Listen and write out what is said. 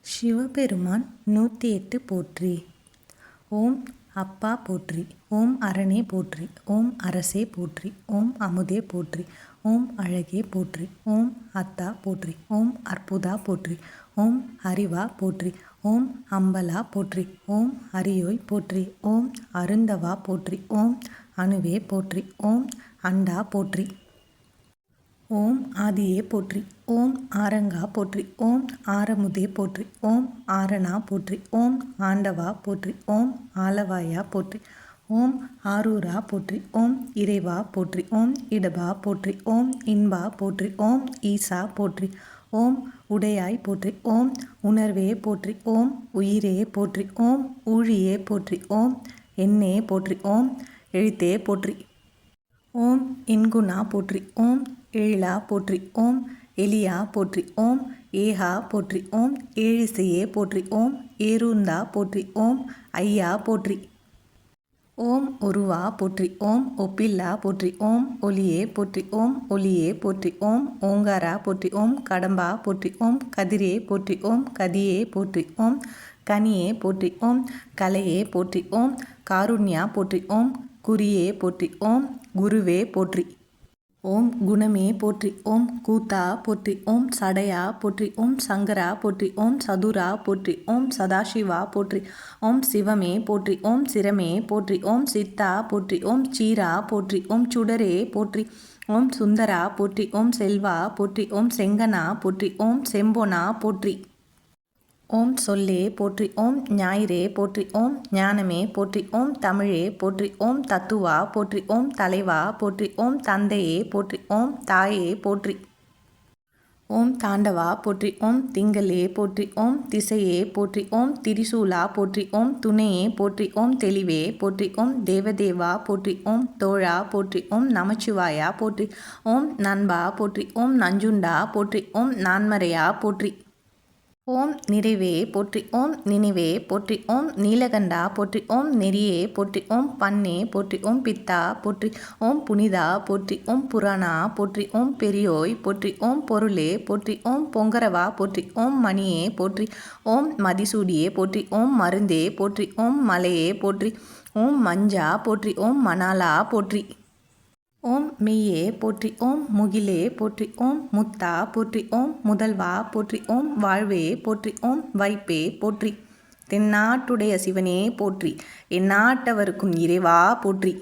சிவபெருமான் 108 போற்றி. ஓம் அப்பா போற்றி. ஓம் அரணே போற்றி. ஓம் அரசே போற்றி. ஓம் அமுதே போற்றி. ஓம் அழகே போற்றி. ஓம் அத்தா போற்றி. ஓம் அற்புதா போற்றி. ஓம் அறிவா போற்றி. ஓம் அம்பலா போற்றி. ஓம் அரியோய் போற்றி. ஓம் அருந்தவா போற்றி. ஓம் அணுவே போற்றி. ஓம் அண்டா போற்றி. ஓம் ஆதியே போற்றி. ஓம் ஆரங்கா போற்றி. ஓம் ஆரமுதே போற்றி. ஓம் ஆரணா போற்றி. ஓம் ஆண்டவா போற்றி. ஓம் ஆலவாயா போற்றி. ஓம் ஆரூரா போற்றி. ஓம் இறைவா போற்றி. ஓம் இடபா போற்றி. ஓம் இன்பா போற்றி. ஓம் ஈசா போற்றி. ஓம் உடையாய் போற்றி. ஓம் உணர்வே போற்றி. ஓம் உயிரே போற்றி. ஓம் ஊழியே போற்றி. ஓம் எண்ணே போற்றி. ஓம் எழுத்தே போற்றி. ஓம் எண்குணா போற்றி. ஓம் எழிலா போற்றி. ஓம் எலியா போற்றி. ஓம் ஏகா போற்றி. ஓம் ஏழிசையே போற்றி. ஓம் ஏருந்தா போற்றி. ஓம் ஐயா போற்றி. ஓம் ஒருவா போற்றி. ஓம் ஒப்பில்லா போற்றி. ஓம் ஒளியே போற்றி. ஓம் ஒளியே போற்றி. ஓம் ஓங்காரா போற்றி. ஓம் கடம்பா போற்றி. ஓம் கதிரே போற்றி. ஓம் கதியே போற்றி. ஓம் கனியே போற்றி. ஓம் கலையே போற்றி. ஓம் காருண்யா போற்றி. ஓம் குறியே போற்றி. ஓம் குருவே போற்றி. ஓம் குணமே போற்றி. ஓம் கூத்தா போற்றி. ஓம் சடையா போற்றி. ஓம் சங்கரா போற்றி. ஓம் சதுரா போற்றி. ஓம் சதாசிவா போற்றி. ஓம் சிவமே போற்றி. ஓம் சிரமே போற்றி. ஓம் சித்தா போற்றி. ஓம் சீரா போற்றி. ஓம் சுடரே போற்றி. ஓம் சுந்தரா போற்றி. ஓம் செல்வா போற்றி. ஓம் செங்கனா போற்றி. ஓம் செம்பொனா போற்றி. ஓம் சொல்லே போற்றி. ஓம் ஞாயிறே போற்றி. ஓம் ஞானமே போற்றி. ஓம் தமிழே போற்றி. ஓம் தத்துவா போற்றி. ஓம் தலைவா போற்றி. ஓம் தந்தையே போற்றி. ஓம் தாயே போற்றி. ஓம் தாண்டவா போற்றி. ஓம் திங்களே போற்றி. ஓம் திசையே போற்றி. ஓம் திரிசூலா போற்றி. ஓம் துணையே போற்றி. ஓம் தெளிவே போற்றி. ஓம் தேவதேவா போற்றி. ஓம் தோழா போற்றி. ஓம் நமச்சிவாயா போற்றி. ஓம் நண்பா போற்றி. ஓம் நஞ்சுண்டா போற்றி. ஓம் நான்மறையா போற்றி. ஓம் நிறைவே போற்றி. ஓம் நினைவே போற்றி. ஓம் நீலகண்டா போற்றி. ஓம் நெறியே போற்றி. ஓம் பண்ணே போற்றி. ஓம் பித்தா போற்றி. ஓம் புனிதா போற்றி. ஓம் புராணா போற்றி. ஓம் பெரியோய் போற்றி. ஓம் பொருளே போற்றி. ஓம் பொங்கரவா போற்றி. ஓம் மணியே போற்றி. ஓம் மதிசூடியே போற்றி. ஓம் மருந்தே போற்றி. ஓம் மலையே போற்றி. ஓம் மஞ்சா போற்றி. ஓம் மணாலா போற்றி. ஓம் மெய்யே போற்றி. ஓம் முகிலே போற்றி. ஓம் முத்தா போற்றி. ஓம் முதல்வா போற்றி. ஓம் வாழ்வே போற்றி. ஓம் வைப்பே போற்றி. தென்னாட்டுடைய சிவனே போற்றி. எந்நாட்டவர்க்கும் இறைவா போற்றி.